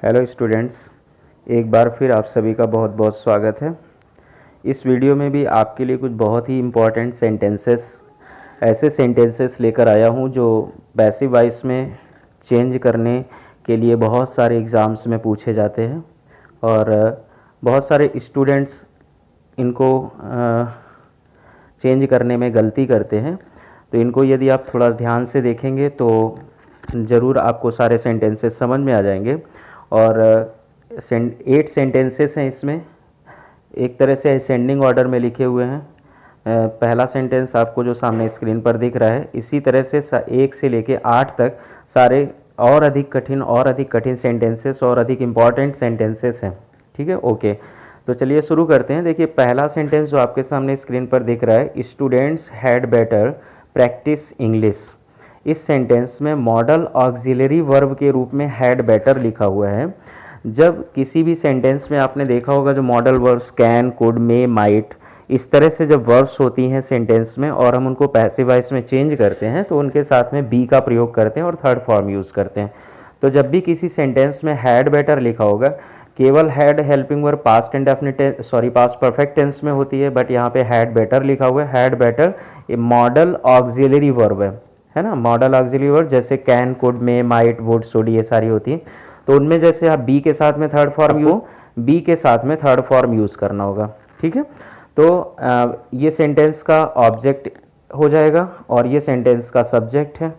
Hello students, एक बार फिर आप सभी का बहुत बहुत स्वागत है। इस वीडियो में भी आपके लिए कुछ बहुत ही इम्पॉर्टेंट ऐसे सेंटेंसेस लेकर आया हूँ जो पैसिव वॉइस में चेंज करने के लिए बहुत सारे एग्ज़ाम्स में पूछे जाते हैं और बहुत सारे स्टूडेंट्स इनको चेंज करने में गलती करते हैं। तो इनको यदि आप थोड़ा ध्यान से देखेंगे तो ज़रूर आपको सारे सेंटेंसेस समझ में आ जाएंगे। और 8 सेंटेंसेस हैं इसमें, एक तरह से असेंडिंग ऑर्डर में लिखे हुए हैं। पहला सेंटेंस आपको जो सामने स्क्रीन पर दिख रहा है, इसी तरह से 1 से लेके 8 तक सारे और अधिक कठिन सेंटेंसेस और अधिक इम्पॉर्टेंट सेंटेंसेस हैं। ठीक है, ओके। तो चलिए शुरू करते हैं। देखिए, पहला सेंटेंस जो आपके सामने स्क्रीन पर दिख रहा है, students had better practice English. इस सेंटेंस में मॉडल ऑक्सिलरी वर्ब के रूप में हैड बेटर लिखा हुआ है। जब किसी भी सेंटेंस में आपने देखा होगा जो modal verbs can, could, may, might, इस तरह से जब वर्ब्स होती हैं सेंटेंस में और हम उनको पैसिव वॉइस में चेंज करते हैं तो उनके साथ में बी का प्रयोग करते हैं और थर्ड फॉर्म यूज़ करते हैं। तो जब भी किसी सेंटेंस में हैड बेटर लिखा होगा, केवल had helping verb past indefinite past perfect tense में होती है, बट यहाँ पे हैड बेटर लिखा हुआ है। हैड बेटर ये मॉडल ऑक्सिलरी वर्ब है ना। मॉडल ऑक्सिलरी वर्ब जैसे can, could, may, might, would, should, ये सारी होती है। तो उनमें जैसे आप बी के साथ में थर्ड फॉर्म यूज़ करना होगा। ठीक है, तो ये सेंटेंस का ऑब्जेक्ट हो जाएगा और ये सेंटेंस का सब्जेक्ट है।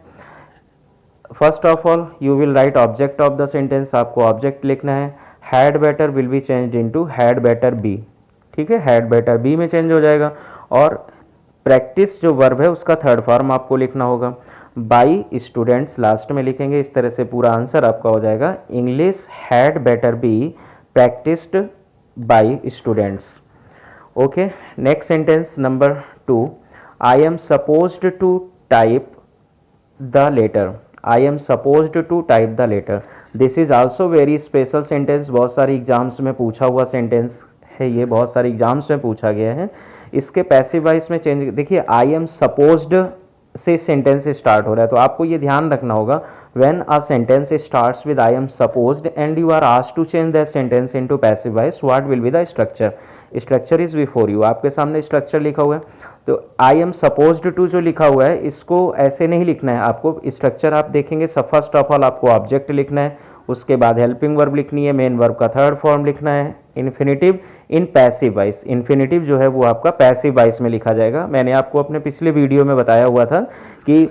First of all you will write object of the sentence. आपको ऑब्जेक्ट लिखना है। Had better will be change into had better B. ठीक है, हैड बेटर बी में चेंज हो जाएगा। और प्रैक्टिस जो वर्ब है उसका थर्ड फॉर्म आपको लिखना होगा। बाई स्टूडेंट्स लास्ट में लिखेंगे। इस तरह से पूरा आंसर आपका हो जाएगा। English had better be practised by students. Okay, next sentence number 2। I am supposed to type the letter. I am supposed to type the letter. This is also very special sentence. बहुत सारे exams में पूछा हुआ sentence है ये, बहुत सारे exams में पूछा गया है। इसके पैसिव वॉइस में चेंज देखिए, आई एम सपोज्ड से सेंटेंस स्टार्ट हो रहा है, तो आपको ये ध्यान रखना होगा when a sentence starts with I am supposed and you are asked to change that sentence into passive voice, what will be the structure. Structure is before you, आपके सामने स्ट्रक्चर लिखा हुआ है। तो आई एम सपोज्ड टू जो लिखा हुआ है इसको ऐसे नहीं लिखना है आपको। स्ट्रक्चर आप देखेंगे, फर्स्ट ऑफ ऑल आपको ऑब्जेक्ट लिखना है, उसके बाद हेल्पिंग वर्ब लिखनी है, मेन वर्ब का थर्ड फॉर्म लिखना है, infinitive in passive voice. Infinitive जो है वो आपका पैसिव वॉइस में लिखा जाएगा। मैंने आपको अपने पिछले वीडियो में बताया हुआ था कि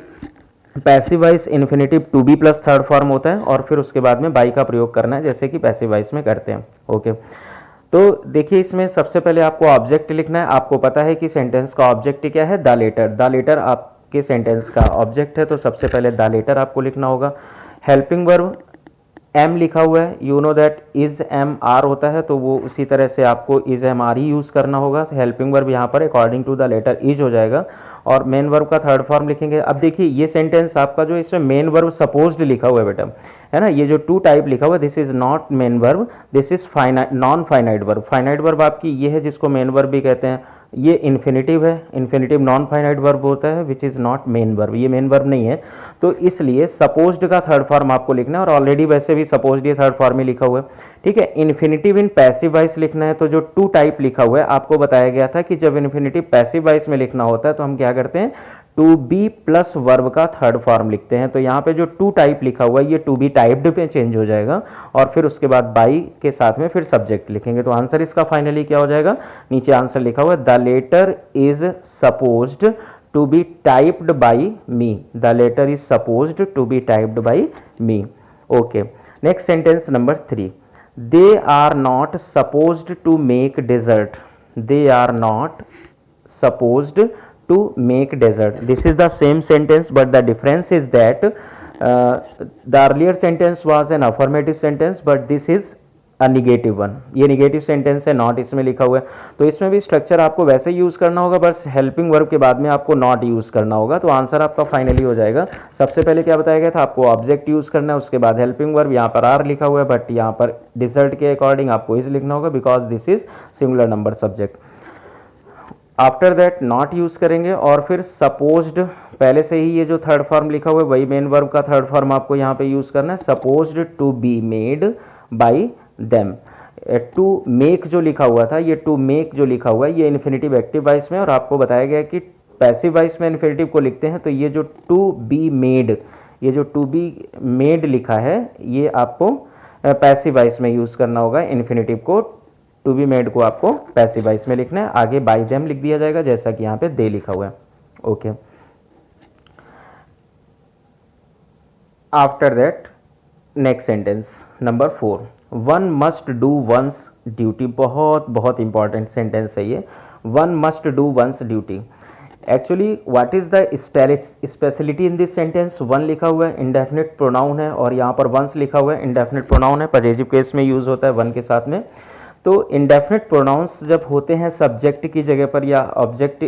passive voice infinitive to be plus third form होता है और फिर उसके बाद में बाई का प्रयोग करना है, जैसे कि पैसिव वॉइस में करते हैं। ओके, तो देखिए इसमें सबसे पहले आपको ऑब्जेक्ट लिखना है। आपको पता है कि सेंटेंस का ऑब्जेक्ट क्या है, द लेटर। द लेटर आपके सेंटेंस का ऑब्जेक्ट है, तो सबसे पहले द लेटर आपको लिखना होगा। हेल्पिंग वर्ब एम लिखा हुआ है, you know that is am are होता है, तो वो उसी तरह से आपको इज एम आर ही यूज़ करना होगा। तो हेल्पिंग वर्ब यहाँ पर according to the letter is हो जाएगा और मेन वर्ब का थर्ड फॉर्म लिखेंगे। अब देखिए ये सेंटेंस आपका जो इसमें मेन वर्ब सपोज्ड लिखा हुआ है बेटा, है ना, ये जो टू टाइप लिखा हुआ है, this is not main verb, this is non finite verb. Finite verb आपकी ये है जिसको मेन वर्ब भी कहते हैं। ये इन्फिनेटिव है, इन्फिनेटिव नॉन फाइनाइट वर्ब होता है which is not main verb, ये मेन वर्ब नहीं है। तो इसलिए सपोज्ड का थर्ड फॉर्म आपको लिखना है और ऑलरेडी वैसे भी सपोज्ड ये थर्ड फॉर्म ही लिखा हुआ है। ठीक है, इन्फिनेटिव इन पैसिव वॉइस लिखना है, तो जो टू टाइप लिखा हुआ है आपको बताया गया था कि जब इन्फिनेटिव पैसिव वॉइस में लिखना होता है तो हम क्या करते हैं, टू बी प्लस वर्ब का थर्ड फॉर्म लिखते हैं। तो यहाँ पे जो टू टाइप लिखा हुआ है ये टू बी टाइप्ड पे चेंज हो जाएगा और फिर उसके बाद बाई के साथ में फिर सब्जेक्ट लिखेंगे। तो आंसर इसका फाइनली क्या हो जाएगा, नीचे आंसर लिखा हुआ है, the letter is supposed to be typed by me. The letter is supposed to be typed by me. Okay, next sentence number 3। They are not supposed to make dessert. They are not supposed to make desert. This is the same sentence, but the difference is that the earlier sentence was an affirmative sentence, but this is a negative one. ये negative sentence है, not इसमें लिखा हुआ है। तो इसमें भी structure आपको वैसे यूज़ करना होगा, बस हेल्पिंग वर्ब के बाद में आपको नॉट यूज़ करना होगा। तो आंसर आपका फाइनली हो जाएगा। सबसे पहले क्या बताया गया था, आपको ऑब्जेक्ट यूज़ करना है, उसके बाद हेल्पिंग वर्ब। यहाँ पर आर लिखा हुआ है, बट यहाँ पर डिजर्ट के अकॉर्डिंग आपको इज लिखना होगा because this is singular number subject. After that not use करेंगे और फिर सपोज्ड, पहले से ही ये जो थर्ड फॉर्म लिखा हुआ है वही मेन वर्ब का थर्ड फॉर्म आपको यहाँ पे यूज़ करना है। Supposed to be made by them. To make जो लिखा हुआ था, ये टू मेक जो लिखा हुआ है ये इन्फिनेटिव एक्टिव वॉइस में, और आपको बताया गया कि पैसिव वॉइस में इन्फिनेटिव को लिखते हैं तो ये जो टू बी मेड, ये जो टू बी मेड लिखा है ये आपको पैसिव वॉइस में यूज़ करना होगा। इन्फिनेटिव को, टू बी मेड को आपको पैसिव वॉइस में लिखना है। आगे बाय देम लिख दिया जाएगा जैसा कि यहाँ पे दे लिखा हुआ है। Okay, after that next sentence number 4, one must do once duty. बहुत बहुत इंपॉर्टेंट सेंटेंस है ये, one must do once duty. Actually what is the speciality in this sentence, one लिखा हुआ है, इंडेफिनिट प्रोनाउन है, और यहाँ पर वंस लिखा हुआ है, इंडेफिनिट प्रोनाउन है, पजेसिव केस में यूज होता है वन के साथ में। तो इंडेफिनिट प्रोनाउंस जब होते हैं सब्जेक्ट की जगह पर या ऑब्जेक्ट,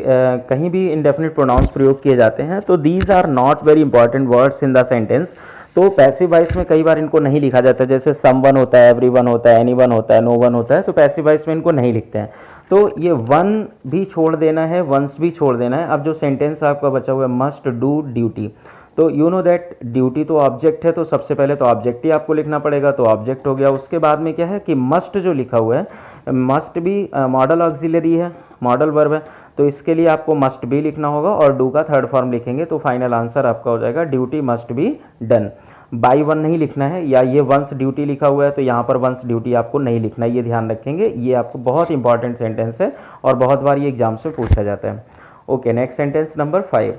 कहीं भी इंडेफिनिट प्रोनाउंस प्रयोग किए जाते हैं तो these are not very important words in the sentence. तो पैसिव वॉइस में कई बार इनको नहीं लिखा जाता, जैसे समवन होता है, एवरीवन होता है, एनीवन होता है, नोवन होता है, तो पैसिव वॉइस में इनको नहीं लिखते हैं। तो ये वन भी छोड़ देना है, वंस भी छोड़ देना है। अब जो सेंटेंस आपका बचा हुआ है मस्ट डू ड्यूटी, तो यू नो दैट ड्यूटी तो ऑब्जेक्ट है, तो सबसे पहले तो ऑब्जेक्ट ही आपको लिखना पड़ेगा, तो ऑब्जेक्ट हो गया। उसके बाद में क्या है कि मस्ट जो लिखा हुआ है, मस्ट भी मॉडल ऑक्सिलरी है, मॉडल वर्ब है, तो इसके लिए आपको मस्ट भी लिखना होगा और डू का थर्ड फॉर्म लिखेंगे तो फाइनल आंसर आपका हो जाएगा duty must be done. By one नहीं लिखना है, या ये वंस ड्यूटी लिखा हुआ है तो यहाँ पर वंस ड्यूटी आपको नहीं लिखना है, ये ध्यान रखेंगे। ये आपको बहुत इंपॉर्टेंट सेंटेंस है और बहुत बार ये एग्जाम से पूछा जाता है। ओके, नेक्स्ट सेंटेंस नंबर 5,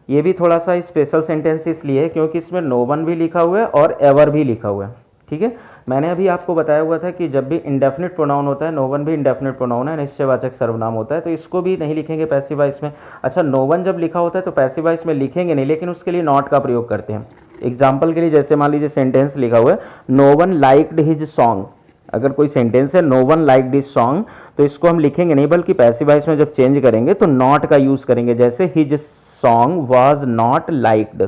ये भी थोड़ा सा स्पेशल सेंटेंस इसलिए है क्योंकि इसमें नो वन भी लिखा हुआ है और एवर भी लिखा हुआ है। ठीक है, मैंने अभी आपको बताया हुआ था कि जब भी इंडेफिनिट प्रोनाउन होता है, नो वन भी इंडेफिनिट प्रोनाउन है, निश्चयवाचक सर्वनाम होता है, तो इसको भी नहीं लिखेंगे पैसिव वॉइस में। अच्छा, नो वन जब लिखा होता है तो पैसिव वॉइस में लिखेंगे नहीं, लेकिन उसके लिए नॉट का प्रयोग करते हैं। एग्जाम्पल के लिए जैसे मान लीजिए सेंटेंस लिखा हुआ है no one liked his song, अगर कोई सेंटेंस है no one liked his song, तो इसको हम लिखेंगे नहीं, बल्कि पैसिव वॉइस में जब चेंज करेंगे तो नॉट का यूज करेंगे, जैसे his song was not liked.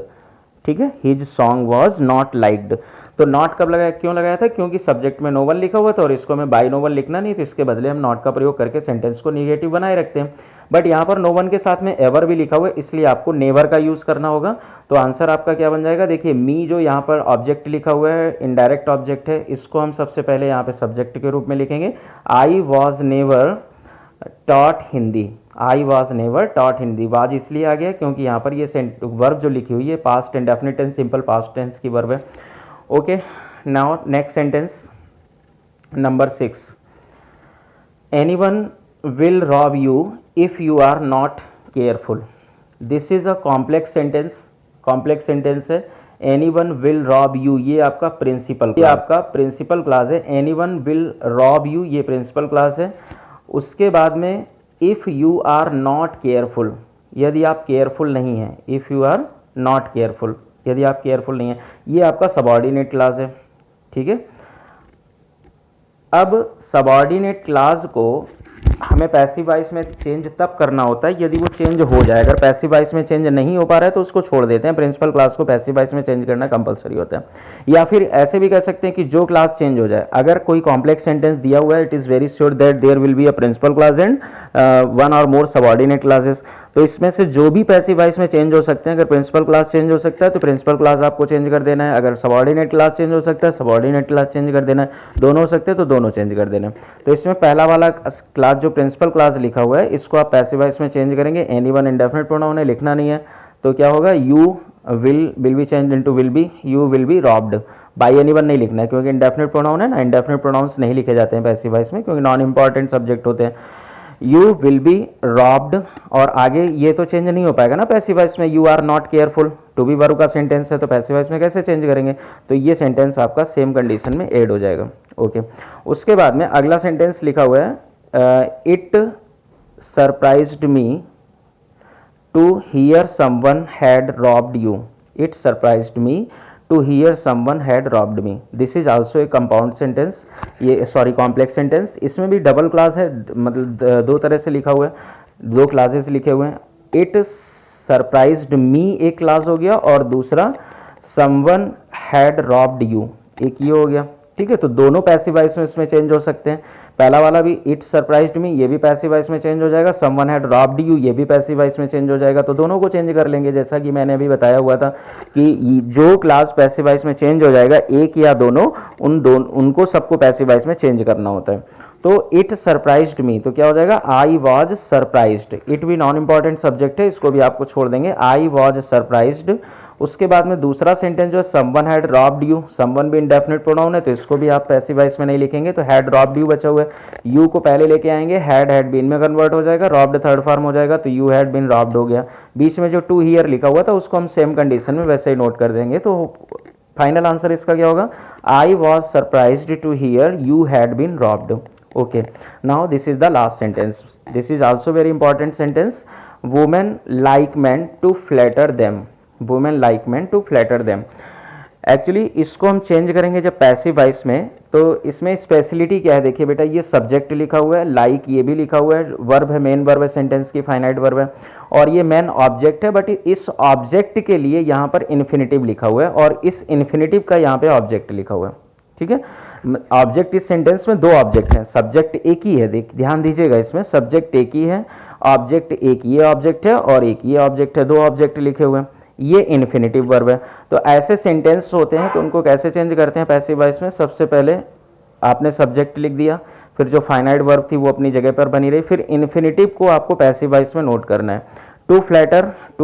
ठीक है, his song was not liked, तो नॉट कब लगाया, क्यों लगाया था, क्योंकि सब्जेक्ट में नो वन लिखा हुआ था और इसको हमें बाय नो वन लिखना नहीं, तो इसके बदले हम नॉट का प्रयोग करके सेंटेंस को निगेटिव बनाए रखते हैं। बट यहाँ पर नो वन के साथ में एवर भी लिखा हुआ है, इसलिए आपको नेवर का यूज करना होगा। तो आंसर आपका क्या बन जाएगा, देखिए मी जो यहाँ पर ऑब्जेक्ट लिखा हुआ है, इनडायरेक्ट ऑब्जेक्ट है, इसको हम सबसे पहले यहाँ पे सब्जेक्ट के रूप में लिखेंगे। I was never taught Hindi, I was never taught Hindi, was इसलिए आ गया क्योंकि यहाँ पर ये वर्ब जो लिखी हुई है past indefinite and simple past tense की वर्ब है। Okay, now next sentence number 6, anyone will rob you if you are not careful। this is a complex sentence, complex sentence है। anyone will rob you ये आपका principal, ये आपका principal class है। anyone will rob you ये principal class है। उसके बाद में if you are not careful, यदि आप केयरफुल नहीं हैं, if you are not careful, यदि आप केयरफुल नहीं हैं, ये आपका सबऑर्डिनेट क्लास है। ठीक है, अब सबऑर्डिनेट क्लास को हमें पैसिव वॉइस में चेंज तब करना होता है यदि वो चेंज हो जाए। अगर पैसिव वॉइस में चेंज नहीं हो पा रहा है तो उसको छोड़ देते हैं, प्रिंसिपल क्लास को पैसिव वॉइस में चेंज करना कंपलसरी होता है। या फिर ऐसे भी कह सकते हैं कि जो क्लास चेंज हो जाए, अगर कोई कॉम्प्लेक्स सेंटेंस दिया हुआ है, it is very sure that there will be a principal clause and one or more subordinate classes, तो इसमें से जो भी पैसिव वॉइस में चेंज हो सकते हैं, अगर प्रिंसिपल क्लास चेंज हो सकता है तो प्रिंसिपल क्लास आपको चेंज कर देना है, अगर सबऑर्डिनेट क्लास चेंज हो सकता है सबऑर्डिनेट क्लास चेंज कर देना है, दोनों हो सकते हैं तो दोनों चेंज कर देना है। तो इसमें पहला वाला क्लास जो प्रिंसिपल क्लास लिखा हुआ है इसको आप पैसिव वॉइस में चेंज करेंगे। एनीवन इंडेफिनिट प्रोनाउन है, लिखना नहीं है, तो क्या होगा, you will be change into will be, you will be robbed. Bye anyone नहीं लिखना है क्योंकि इंडेफिनिट प्रोनाउन है ना, इंडेफिनिट प्रोनाउंस नहीं लिखे जाते हैं पैसिव वॉइस में क्योंकि नॉन इंपॉर्टेंट सब्जेक्ट होते हैं। यू विल बी रॉब्ड, और आगे ये तो चेंज नहीं हो पाएगा ना पैसिव वॉइस में, you are not careful, to be verb का सेंटेंस है तो पैसिव वॉइस में कैसे चेंज करेंगे, तो ये सेंटेंस आपका सेम कंडीशन में ऐड हो जाएगा। ओके, उसके बाद में अगला सेंटेंस लिखा हुआ है it surprised me to hear someone had robbed you, it surprised me to hear someone had robbed me. This is also a compound sentence, ये सॉरी कॉम्प्लेक्स सेंटेंस, इसमें भी डबल क्लास है, मतलब दो तरह से लिखा हुआ है, दो क्लासेस लिखे हुए हैं। इट सरप्राइज्ड मी एक क्लास हो गया और दूसरा समवन हैड रॉब्ड यू, एक ये हो गया। ठीक है। तो दोनों पैसिव वॉइस में इसमें चेंज हो सकते हैं। पहला वाला भी इट सरप्राइज्ड मी, ये भी पैसिव वॉइस में चेंज हो जाएगा। समवन हैड रॉब्ड यू, ये भी पैसिव वॉइस में चेंज हो जाएगा। तो दोनों को चेंज कर लेंगे, जैसा कि मैंने अभी बताया हुआ था कि जो क्लास पैसिव वॉइस में चेंज हो जाएगा, एक या दोनों, उनको सबको पैसिव वॉइस में चेंज करना होता है। तो इट सरप्राइज्ड मी, तो क्या हो जाएगा, आई वॉज सरप्राइज्ड। इट भी नॉन इंपॉर्टेंट सब्जेक्ट है, इसको भी आपको छोड़ देंगे, आई वॉज सरप्राइज्ड। उसके बाद में दूसरा सेंटेंस जो है, someone had robbed you, someone भी इंडेफिनिट प्रोनाउन है, तो इसको भी आप पैसिव वॉइस में नहीं लिखेंगे, तो हैड रॉब्ड यू बचा हुआ है। यू को पहले लेके आएंगे, हैड बीन में कन्वर्ट हो जाएगा, रॉब्ड थर्ड फॉर्म हो जाएगा, तो यू हैड बीन रॉब्ड हो गया। बीच में जो टू हियर लिखा हुआ था उसको हम सेम कंडीशन में वैसे ही नोट कर देंगे। तो फाइनल आंसर इसका क्या होगा, I was surprised to hear you had been robbed. Okay, now this is the last sentence. This is also very important sentence. Women like men to flatter them. Women like men to flatter them. Actually इसको हम change करेंगे जब passive voice में, तो इसमें speciality क्या है, देखिए बेटा, ये सब्जेक्ट लिखा हुआ है, लाइक ये भी लिखा हुआ है, वर्ब है, मेन वर्ब है, सेंटेंस की फाइनाइट वर्ब है, और ये मेन ऑब्जेक्ट है, बट इस ऑब्जेक्ट के लिए यहाँ पर इन्फिनिटिव लिखा हुआ है, और इस इन्फिनिटिव का यहाँ पे ऑब्जेक्ट लिखा हुआ है। ठीक है, ऑब्जेक्ट इस सेंटेंस में दो ऑब्जेक्ट हैं, सब्जेक्ट एक ही है, ध्यान दीजिएगा, इसमें सब्जेक्ट एक ही है, ऑब्जेक्ट एक ये ऑब्जेक्ट है और एक ये ऑब्जेक्ट है, दो ऑब्जेक्ट लिखे हुए हैं, ये इन्फिनिटिव वर्ब है। तो ऐसे सेंटेंस होते हैं तो उनको कैसे चेंज करते हैं पैसिव वॉइस में, सबसे पहले आपने सब्जेक्ट लिख दिया, फिर जो फाइनाइट वर्ब थी वो अपनी जगह पर बनी रही, फिर इन्फिनिटिव को आपको पैसिव वॉइस में नोट करना है। To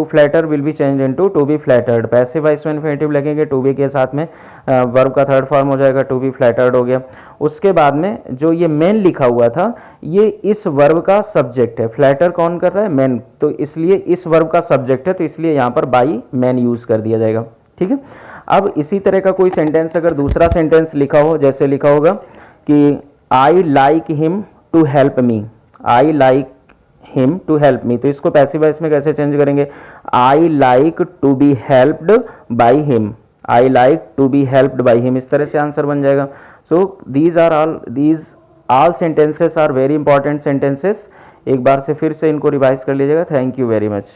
flatter will be change into to be flattered, passive voice में इन्फिनिटिव लगेंगे, टू बी के साथ में वर्ब का थर्ड फॉर्म हो जाएगा, टू बी फ्लैटर्ड हो गया। उसके बाद में जो ये मेन लिखा हुआ था, ये इस वर्ब का सब्जेक्ट है, फ्लैटर कौन कर रहा है, मेन, तो इसलिए इस वर्ब का सब्जेक्ट है, तो इसलिए यहाँ पर बाई मेन यूज कर दिया जाएगा। ठीक है, अब इसी तरह का कोई सेंटेंस अगर दूसरा सेंटेंस लिखा हो, जैसे लिखा होगा कि I like him to help me, I like him to help me, तो इसको पैसिव वॉइस में कैसे चेंज करेंगे, I like to be helped by him, I like to be helped by him, इस तरह से आंसर बन जाएगा। So these all sentences are very important sentences. एक बार से फिर से इनको रिवाइज कर लीजिएगा। Thank you very much.